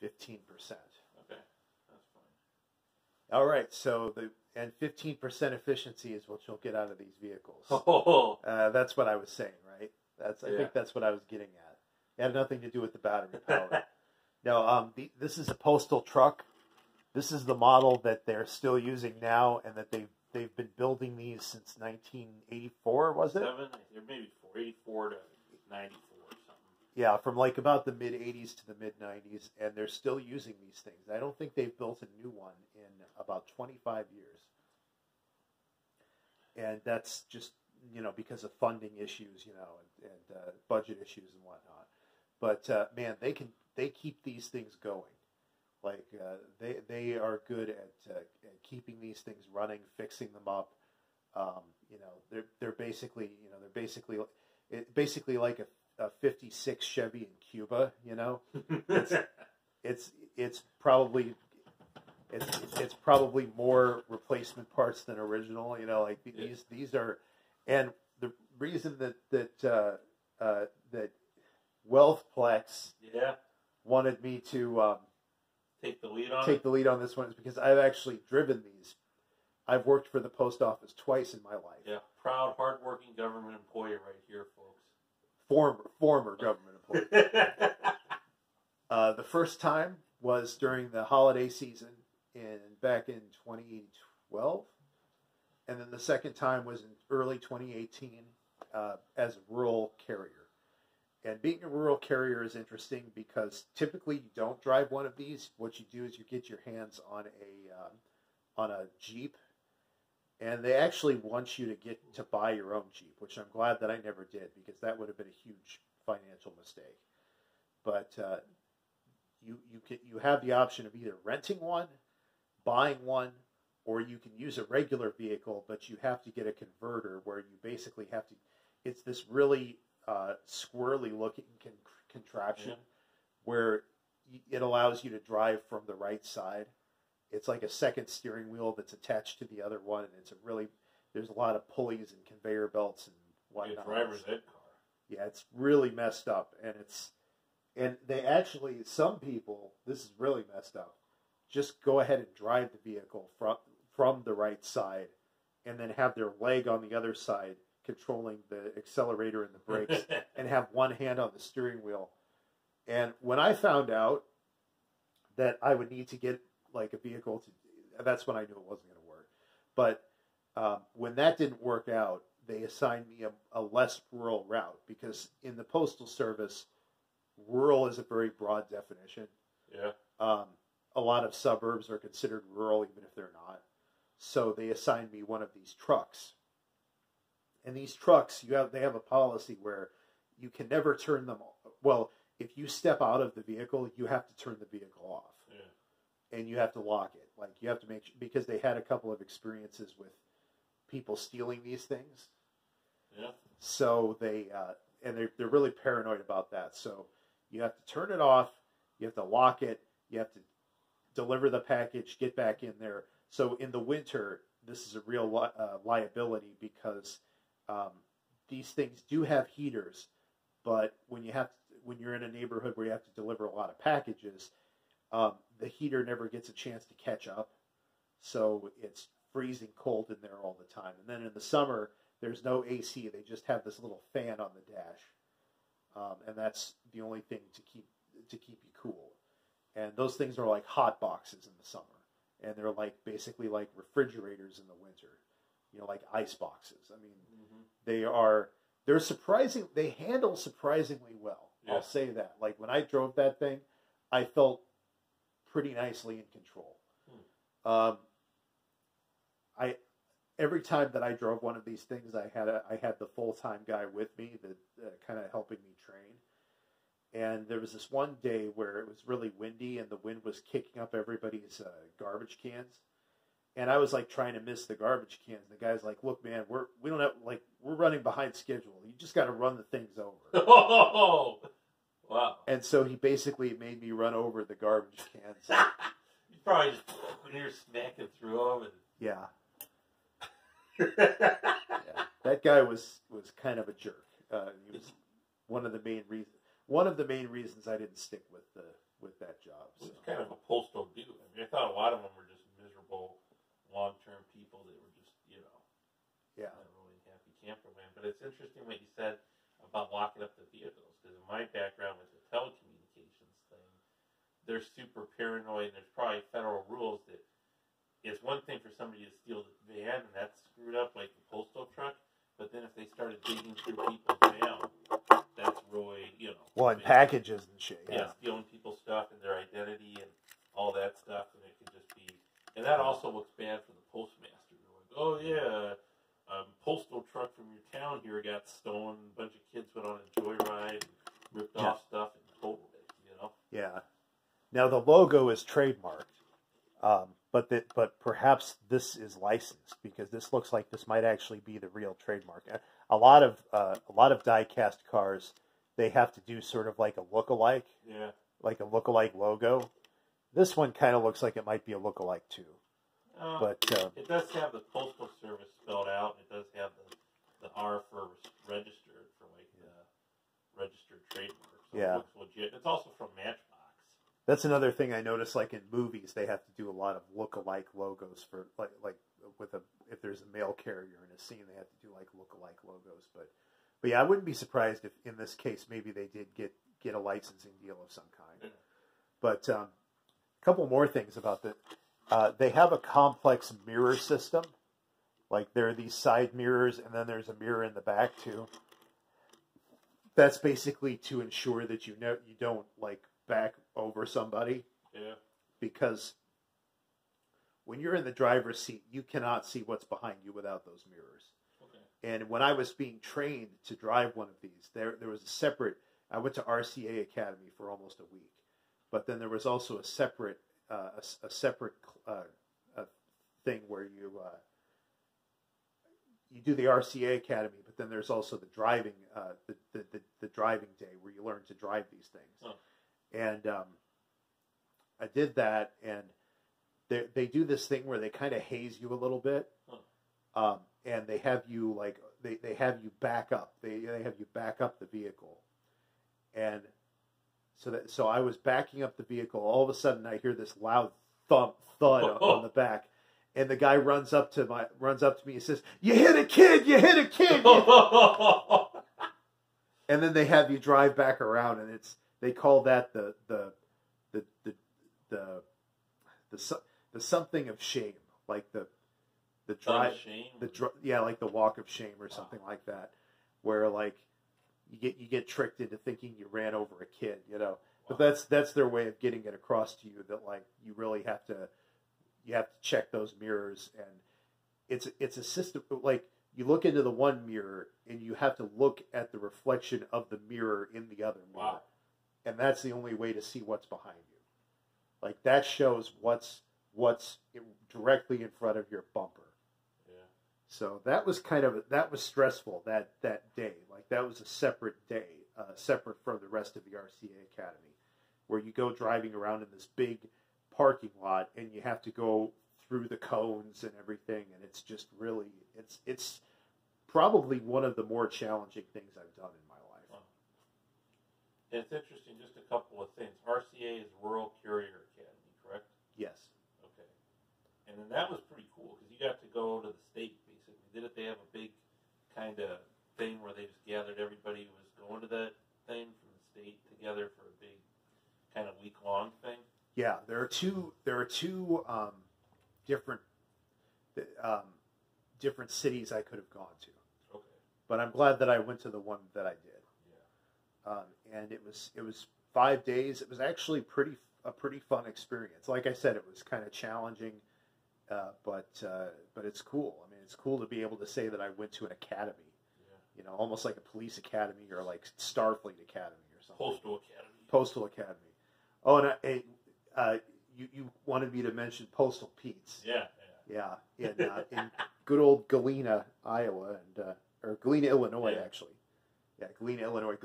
15%. Okay, that's fine. All right, so 15% efficiency is what you'll get out of these vehicles. Oh, That's what I was saying, right? I think that's what I was getting at. It had nothing to do with the battery power. No, this is a Postal truck. This is the model that they're still using now, and that they've been building these since 1984, was it? Maybe 84 to 94 or something. Yeah, from like about the mid-80s to the mid-90s, and they're still using these things. I don't think they've built a new one in about 25 years. And that's just, because of funding issues, and budget issues and whatnot. But man, they keep these things going. Like they are good at keeping these things running, fixing them up. They're basically like a 56 Chevy in Cuba. It's probably more replacement parts than original. These are, and the reason that Wealthplex wanted me to take the lead on this one is because I've actually driven these. I've worked for the post office twice in my life. Yeah, proud, hardworking government employee right here, folks. Former government employee. The first time was during the holiday season back in 2012, and then the second time was in early 2018 as a rural carrier. And being a rural carrier is interesting because typically you don't drive one of these. What you do is you get your hands on a Jeep, and they actually want you to buy your own Jeep, which I'm glad that I never did, because that would have been a huge financial mistake. But you have the option of either renting one, buying one, or you can use a regular vehicle, but you have to get a converter where you basically have to. It's this really squirrely looking contraption where it allows you to drive from the right side. It's like a second steering wheel that's attached to the other one, and there's a lot of pulleys and conveyor belts and whatnot. Driver's ed car. Yeah, it's really messed up, and they actually, some people, this is really messed up, just go ahead and drive the vehicle from the right side, and then have their leg on the other side controlling the accelerator and the brakes, and have one hand on the steering wheel. And when I found out that I would need to get like a vehicle that's when I knew it wasn't going to work. But when that didn't work out, they assigned me a less rural route, because in the Postal Service, rural is a very broad definition. Yeah. A lot of suburbs are considered rural even if they're not. So they assigned me one of these trucks. And these trucks, they have a policy where you can never turn them off. Well, if you step out of the vehicle, you have to turn the vehicle off. Yeah. And you have to lock it. Like, you have to make sure, because they had a couple of experiences with people stealing these things. Yeah. So they're really paranoid about that. So you have to turn it off, you have to lock it, you have to deliver the package, get back in there. So in the winter, this is a real liability, because these things do have heaters, but when you're in a neighborhood where you have to deliver a lot of packages, the heater never gets a chance to catch up, so it's freezing cold in there all the time. And then in the summer, there's no AC; they just have this little fan on the dash, and that's the only thing to keep you cool. And those things are like hot boxes in the summer, and they're like basically like refrigerators in the winter. Like ice boxes. I mean, they handle surprisingly well. Yeah. I'll say that. Like, when I drove that thing, I felt pretty nicely in control. Every time that I drove one of these things, I had the full-time guy with me that kind of helping me train. And there was this one day where it was really windy and the wind was kicking up everybody's garbage cans. And I was like trying to miss the garbage cans. The guy's like, "Look, man, we're running behind schedule. You just got to run the things over." Oh, wow! And so he basically made me run over the garbage cans. You probably just when you're smacking through them. Yeah. Yeah. That guy was kind of a jerk. He was one of the main reasons I didn't stick with with that job. So. It's kind of a Postal do. I mean, I thought a lot of them were just miserable, long-term people that were just, yeah, not really happy campermen. But it's interesting what you said about locking up the vehicles, because in my background with the telecommunications thing, they're super paranoid. There's probably federal rules that it's one thing for somebody to steal the van, and that's screwed up, like the postal truck. But then if they started digging through people's mail, that's really, Well, and packages and shit. Yeah, stealing people's stuff and their identity and all that stuff, and it could just be. And that also looks bad for the postmaster. They're like, oh yeah, postal truck from your town here got stolen. A bunch of kids went on a joyride, and ripped off stuff, and totaled it. Yeah. Now the logo is trademarked, but perhaps this is licensed, because this looks like this might actually be the real trademark. A lot of diecast cars, they have to do sort of like a lookalike, like a lookalike logo. This one kind of looks like it might be a lookalike too. But it does have the Postal Service spelled out. And it does have the R for registered, for like the registered trademark. So it looks legit. It's also from Matchbox. That's another thing I noticed. Like in movies, they have to do a lot of lookalike logos for like with if there's a mail carrier in a scene, they have to do like lookalike logos. But yeah, I wouldn't be surprised if in this case maybe they did get a licensing deal of some kind. Yeah. But a couple more things about they have a complex mirror system. Like there are these side mirrors, and then there's a mirror in the back too. That's basically to ensure that you don't like back over somebody. Yeah. Because when you're in the driver's seat, you cannot see what's behind you without those mirrors. Okay. And when I was being trained to drive one of these, there was a separate. I went to RCA Academy for almost a week, but then there was also a separate thing where you do the RCA Academy, but then there's also the driving the driving day where you learn to drive these things. Oh. And I did that, and they do this thing where they kind of haze you a little bit, and they have you like they have you back up. They have you back up the vehicle, and so I was backing up the vehicle. All of a sudden, I hear this loud thud on the back, and the guy runs up to me and says, "You hit a kid! You hit a kid!" And then they have you drive back around, and they call that the something of shame, like the drive, like the walk of shame or something like that, where like you get tricked into thinking you ran over a kid, But that's their way of getting it across to you that like you really have to check those mirrors, and it's a system. Like you look into the one mirror and you have to look at the reflection of the mirror in the other mirror. Wow. And that's the only way to see what's behind you. Like that shows what's directly in front of your bumper. Yeah. So that was stressful that day. Like that was a separate day, separate from the rest of the RCA Academy, where you go driving around in this big parking lot and you have to go through the cones and everything, and it's just really it's probably one of the more challenging things I've done in my life. Wow. It's interesting, just a couple of things. RCA is Rural Carrier Academy, correct? Yes. Okay. And then that was pretty cool, because you got to go to the state, basically. Didn't they have a big kind of thing where they just gathered everybody who was going to that thing from the state together for a big kind of week-long thing? Yeah, there are two different cities I could have gone to. Okay. But I'm glad that I went to the one that I did. Yeah. And it was 5 days. It was actually a pretty fun experience. Like I said, it was kind of challenging, but it's cool. I mean, it's cool to be able to say that I went to an academy. Yeah. Almost like a police academy or like Starfleet Academy or something. Postal Academy. Oh, and you wanted me to mention Postal Pete's. Yeah. Yeah, in good old Galena, Iowa, or Galena, Illinois, actually. Yeah, Galena, Illinois.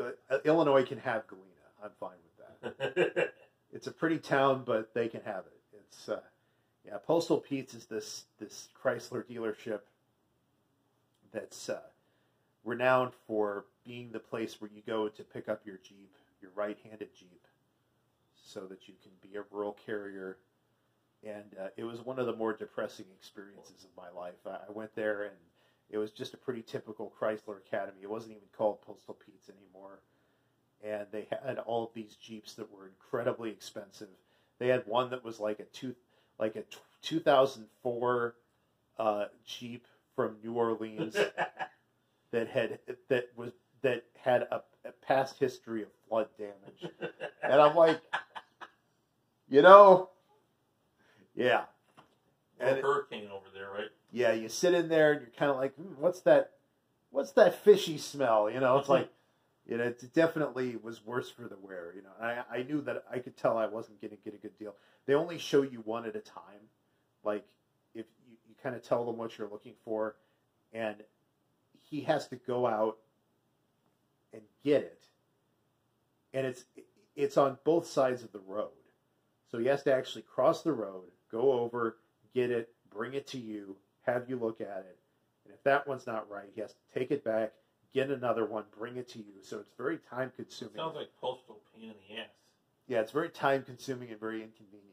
Illinois can have Galena. I'm fine with that. It's a pretty town, but they can have it. It's Postal Pete's is this Chrysler dealership that's renowned for being the place where you go to pick up your Jeep, your right-handed Jeep. so that you can be a rural carrier. And it was one of the more depressing experiences of my life. I went there, and it was just a pretty typical Chrysler Academy. It wasn't even called Postal Pete's anymore. And they had all of these Jeeps that were incredibly expensive. They had one that was like a 2004 Jeep from New Orleans that had a past history of flood damage. And I'm like, yeah. And hurricane over there, right? Yeah, you sit in there and you're kind of like, what's that fishy smell? It's like, it definitely was worse for the wear. I knew that I could tell I wasn't going to get a good deal. They only show you one at a time. Like, if you kind of tell them what you're looking for, and he has to go out and get it. And it's on both sides of the road. So he has to actually cross the road, go over, get it, bring it to you, have you look at it. And if that one's not right, he has to take it back, get another one, bring it to you. So it's very time consuming. Sounds like postal pain in the ass. Yeah, it's very time consuming and very inconvenient.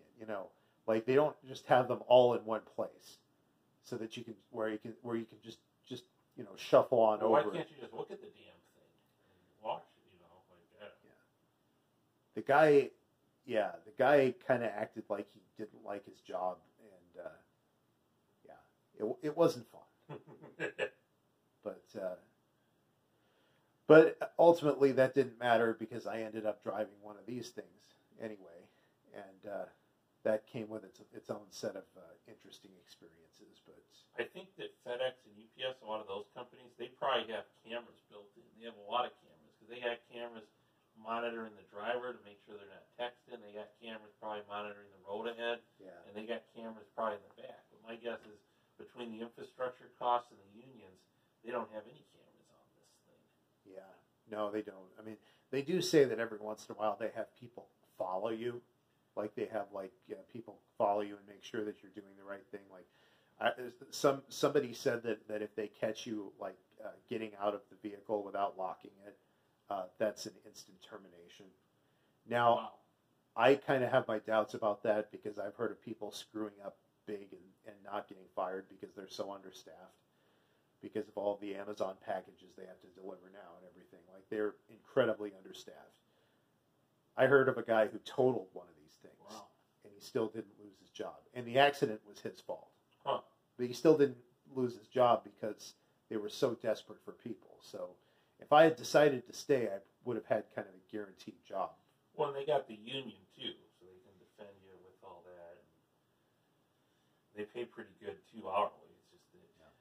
Like they don't just have them all in one place, so that you can just shuffle on over. Why can't you just look at the damn thing and watch it? Like that. The guy kind of acted like he didn't like his job, and it wasn't fun. But ultimately that didn't matter because I ended up driving one of these things anyway, and that came with its own set of interesting experiences. But I think that FedEx and UPS, a lot of those companies, they probably have cameras built in. They have a lot of cameras because they got cameras monitoring the driver to make sure they're not texting. They got cameras probably monitoring the road ahead, and they got cameras probably in the back. But my guess is between the infrastructure costs and the unions, they don't have any cameras on this thing. Yeah, no, they don't. I mean, they do say that every once in a while they have people follow you, like they have people follow you and make sure that you're doing the right thing. Like somebody said that if they catch you getting out of the vehicle without locking it, that's an instant termination. Now, wow. I kind of have my doubts about that because I've heard of people screwing up big and not getting fired because they're so understaffed because of all the Amazon packages they have to deliver now and everything. Like, they're incredibly understaffed. I heard of a guy who totaled one of these things, wow. and he still didn't lose his job. And the accident was his fault. Huh. But he still didn't lose his job because they were so desperate for people. So if I had decided to stay, I would have had kind of a guaranteed job. Well, and they got the union, too, so they can defend you with all that. And they pay pretty good, too, hourly. It's just that,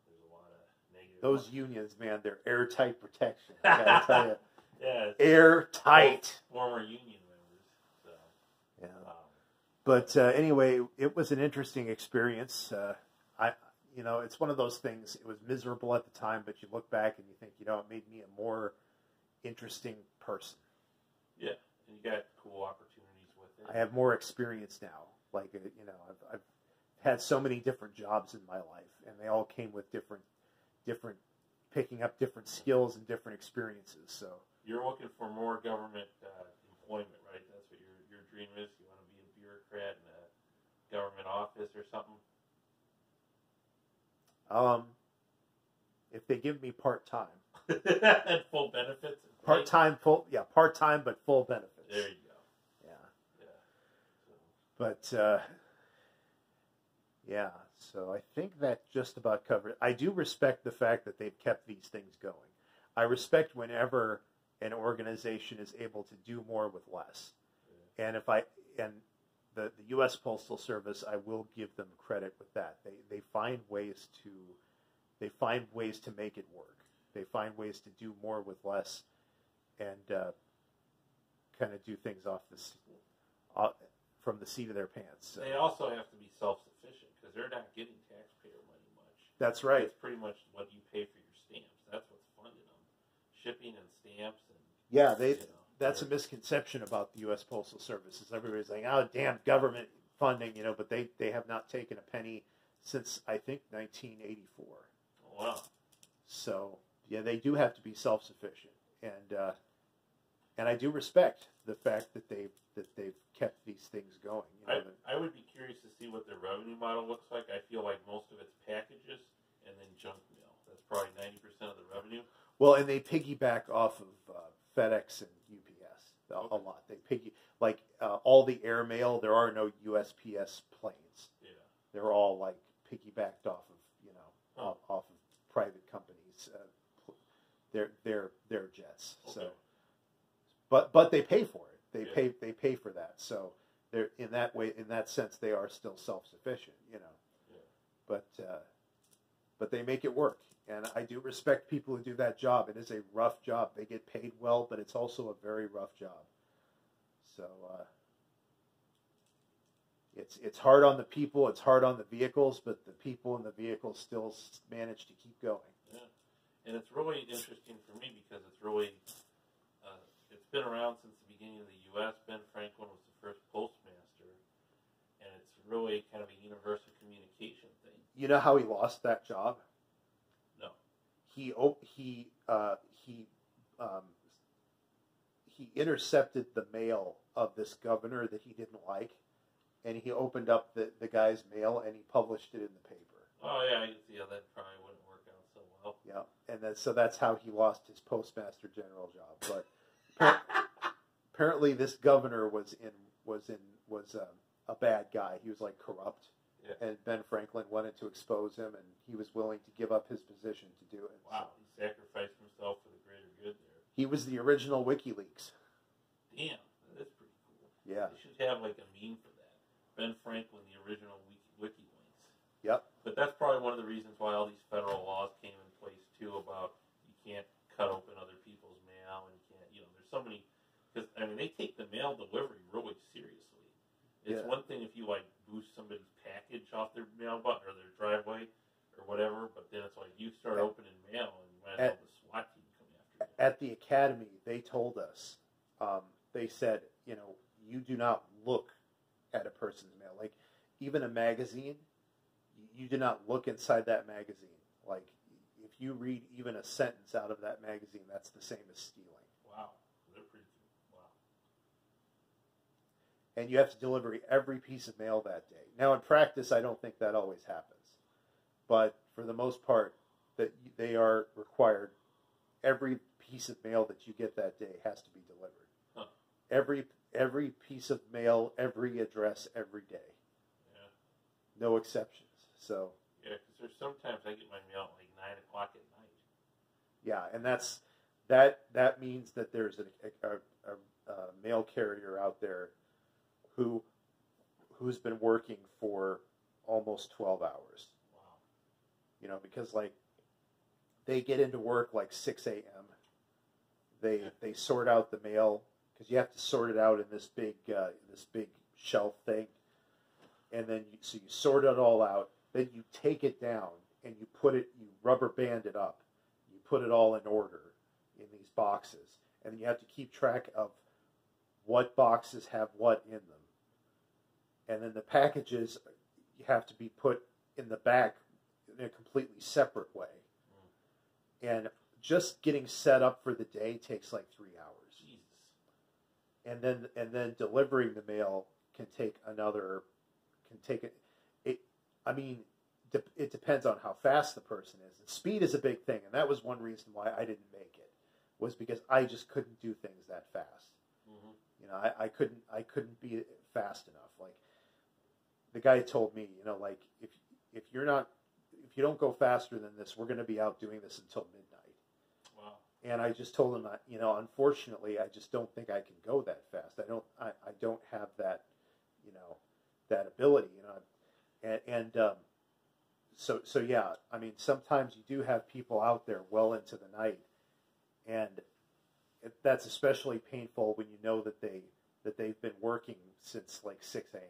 there's a lot of negative... Those unions, man, they're airtight protection. I gotta tell you. Yeah. Airtight. Former union members. So. Yeah. But anyway, it was an interesting experience. It's one of those things. It was miserable at the time, but you look back and you think, it made me a more interesting person. Yeah, and you got cool opportunities with it. I have more experience now. I've had so many different jobs in my life, and they all came with different, picking up different skills and different experiences. So you're looking for more government employment, right? That's what your dream is. You want to be a bureaucrat in a government office or something. If they give me part-time. And full benefits? Part-time, part-time, but full benefits. There you go. Yeah. But, so I think that just about covered it. I do respect the fact that they've kept these things going. I respect whenever an organization is able to do more with less. Yeah. And the U.S. Postal Service, I will give them credit with that. They find ways to make it work. They find ways to do more with less, and kind of do things from the seat of their pants. So. They also have to be self-sufficient because they're not getting taxpayer money much. That's right. It's pretty much what you pay for your stamps. That's what's funding them. Shipping and stamps. That's a misconception about the U.S. Postal Service. Is everybody's like, oh, damn government funding, but they have not taken a penny since, I think, 1984. Oh, wow. So, yeah, they do have to be self-sufficient. And I do respect the fact that they've kept these things going. You know, I would be curious to see what their revenue model looks like. I feel like most of it's packages and then junk mail. That's probably 90% of the revenue. well, and they piggyback off of FedEx and UPS a lot. They all the air mail. There are no USPS planes. Yeah. They're all like piggybacked off of off of private companies. Their jets. Okay. So, but they pay for it. Yeah. They pay for that. So they're in that sense they are still self-sufficient. You know. Yeah. But they make it work. And I do respect people who do that job. It is a rough job. They get paid well, but it's also a very rough job. So it's hard on the people, it's hard on the vehicles, but the people in the vehicles still manage to keep going. Yeah. And it's really interesting for me because it's really, it's been around since the beginning of the U.S. Ben Franklin was the first postmaster, and it's really kind of a universal communication thing. You know how he lost that job? No. He intercepted the mail of this governor that he didn't like, and he opened up the guy's mail and he published it in the paper. Oh yeah, I can see how that probably wouldn't work out so well. Yeah, and so that's how he lost his postmaster general job. But apparently, this governor was a bad guy. He was like corrupt. Yeah. And Ben Franklin wanted to expose him, and he was willing to give up his position to do it. Wow, he sacrificed himself for the greater good there. He was the original WikiLeaks. Damn, that's pretty cool. Yeah. They should have like a meme for that. Ben Franklin, the original WikiLeaks. Yep. But that's probably one of the reasons why all these federal laws came in place too about you can't cut open other people's mail and you can't, there's so many, because they take the mail delivery really seriously. It's one thing if you boost somebody's package off their mail button or their driveway or whatever, but then it's like you start opening mail and you might have the SWAT team come after you. At the academy, they told us, they said, you do not look at a person's mail. Like even a magazine, you do not look inside that magazine. Like if you read even a sentence out of that magazine, that's the same as stealing. Wow, they're pretty cool. Wow. And you have to deliver every piece of mail that day. Now, in practice, I don't think that always happens. But for the most part, that they are required, every piece of mail that you get that day has to be delivered. Huh. Every piece of mail, every address, every day. Yeah. No exceptions. So. Yeah, because there's sometimes I get my mail at like 9 o'clock at night. Yeah, and that means that there's a mail carrier out there who's been working for almost 12 hours. Wow. Because they get into work like 6 a.m. They sort out the mail because you have to sort it out in this big shelf thing, and then you sort it all out. Then you take it down and you rubber band it up. You put it all in order in these boxes, and you have to keep track of what boxes have what in them. And then the packages have to be put in the back in a completely separate way. And just getting set up for the day takes like 3 hours. Jesus. And then delivering the mail can take it depends on how fast the person is. And speed is a big thing, and that was one reason why I didn't make it, was because I just couldn't do things that fast. Mm-hmm. I couldn't be fast enough. Like the guy told me, if you don't go faster than this, we're going to be out doing this until midnight. Wow. And I just told him, unfortunately, I just don't think I can go that fast. I don't have that, that ability, So yeah, sometimes you do have people out there well into the night, and that's especially painful when you know that they've been working since like 6 a.m.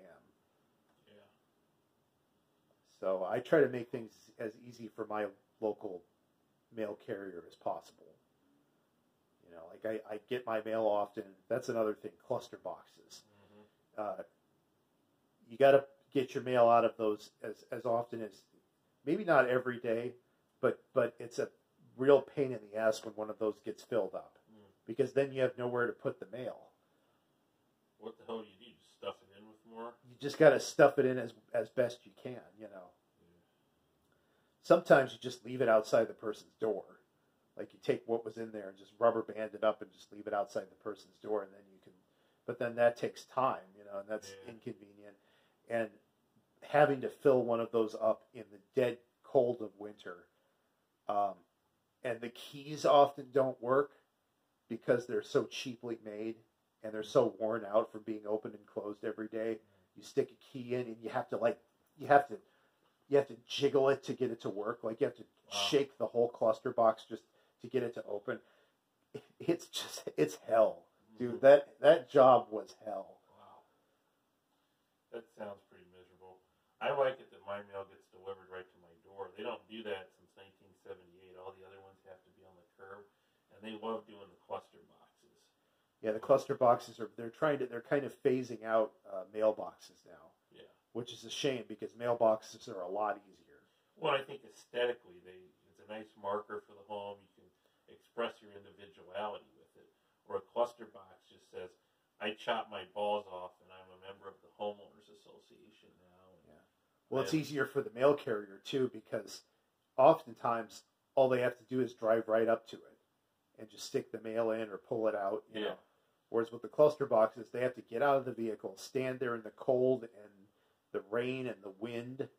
Yeah. So I try to make things as easy for my local mail carrier as possible. I get my mail often. That's another thing, cluster boxes. Mm-hmm. You got to get your mail out of those as often as, maybe not every day, but it's a real pain in the ass when one of those gets filled up, because then you have nowhere to put the mail. what the hell do you do? Just stuff it in with more? You just got to stuff it in as best you can, you know. Sometimes you just leave it outside the person's door. Like you take what was in there and just rubber band it up and just leave it outside the person's door, and then you can. But then that takes time, you know, and that's inconvenient. And having to fill one of those up in the dead cold of winter, and the keys often don't work because they're so cheaply made and they're so worn out from being opened and closed every day. You stick a key in and you have to jiggle it to get it to work. Like you have to shake the whole cluster box just to get it to open. It's hell, dude. That job was hell. Wow, that sounds pretty miserable. I like it that my mail gets delivered right to my door. They don't do that since 1978. All the other ones have to be on the curb, and they love doing the cluster boxes. Yeah, the cluster boxes they're kind of phasing out mailboxes now. Yeah, which is a shame because mailboxes are a lot easier. Well, I think aesthetically, it's a nice marker for the home. You can express your individuality with it. Or a cluster box just says, "I chop my balls off, and I'm a member of the homeowners association now." Yeah. Well, it's easier for the mail carrier too because oftentimes all they have to do is drive right up to it and just stick the mail in or pull it out. You know. Whereas with the cluster boxes, they have to get out of the vehicle, stand there in the cold and the rain and the wind.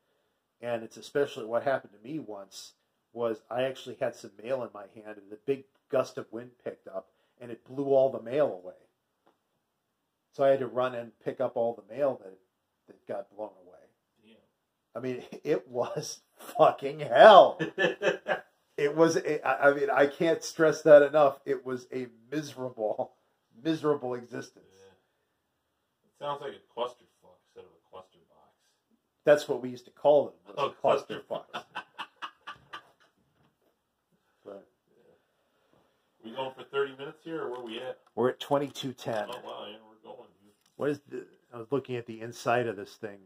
And it's especially what happened to me once was I actually had some mail in my hand and the big gust of wind picked up and it blew all the mail away. So I had to run and pick up all the mail that got blown away. Yeah. I mean, it was fucking hell. It was, I mean, I can't stress that enough. It was a miserable existence. Yeah. It sounds like a clusterfuck instead of a cluster box. That's what we used to call them. Oh, clusterfucks. But, we going for 30 minutes here, or where are we at? We're at 22:10. Oh wow, yeah, we're going. What is I was looking at the inside of this thing.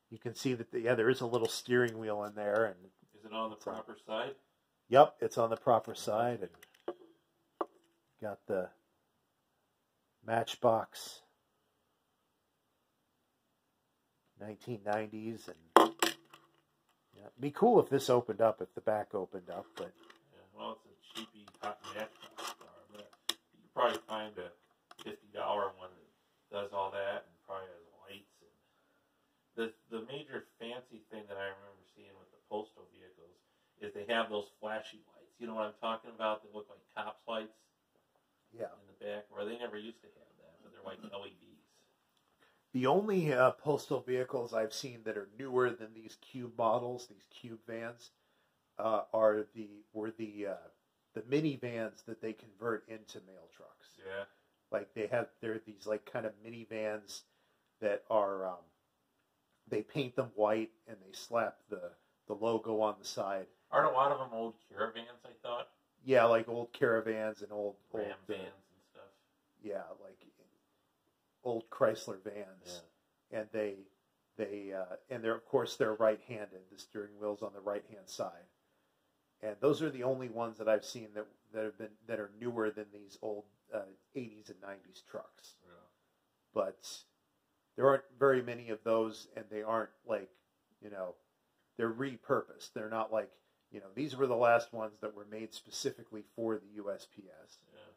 You can see that there is a little steering wheel in there, and is it on the proper side? Yep, it's on the proper side, and got the Matchbox 1990s, and yeah, it'd be cool if this opened up, if the back opened up, but yeah, well, it's a cheapy hot Matchbox car, but you can probably find a $50 one that does all that and probably has lights. And the major fancy thing that I remember seeing with the Postal vehicles is they have those flashy lights. You know what I'm talking about? They look like cops lights. Yeah. In the back, where they never used to have that, but they're like LEDs. The only Postal vehicles I've seen that are newer than these cube models, these cube vans, were the minivans that they convert into mail trucks. Yeah. Like they're these like kind of minivans that are they paint them white and they slap the logo on the side. Aren't a lot of them old Caravans? I thought. Yeah, like old Caravans and old Ram vans and stuff. Yeah, like old Chrysler vans, and they're of course they're right-handed. The steering wheel's on the right-hand side, and those are the only ones that I've seen that are newer than these old 80s and 90s trucks. Yeah. But there aren't very many of those, and they aren't like they're repurposed. They're not like these were the last ones that were made specifically for the USPS. Yeah.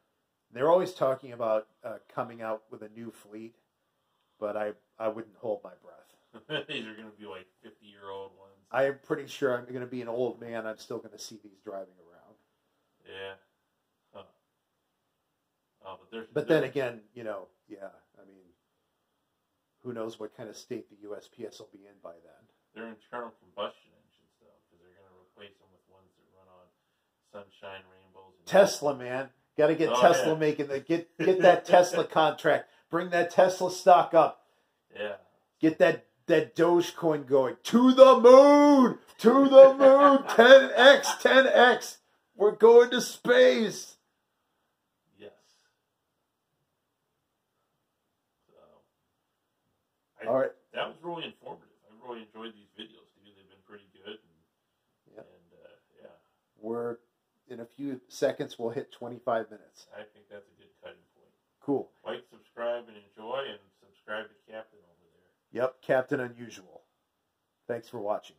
They're always talking about coming out with a new fleet, but I wouldn't hold my breath. These are going to be like 50-year-old ones. I'm pretty sure I'm going to be an old man. I'm still going to see these driving around. Yeah. Huh. Oh, but then again, I mean, who knows what kind of state the USPS will be in by then. They're internal combustion engines, though, because they're going to replace them with ones that run on sunshine, rainbows. And Tesla, man. Got to get Tesla making get that Tesla contract. Bring that Tesla stock up. Yeah. Get that Dogecoin going. To the moon! To the moon! 10x! 10x! We're going to space! Yes. All right. That was really informative. I really enjoyed these videos, dude. They've been pretty good. And yeah. We're, in a few seconds, we'll hit 25 minutes. I think that's a good cutting point. Cool. Like, subscribe, and enjoy, and subscribe to Captain over there. Yep, Captain Unusual. Thanks for watching.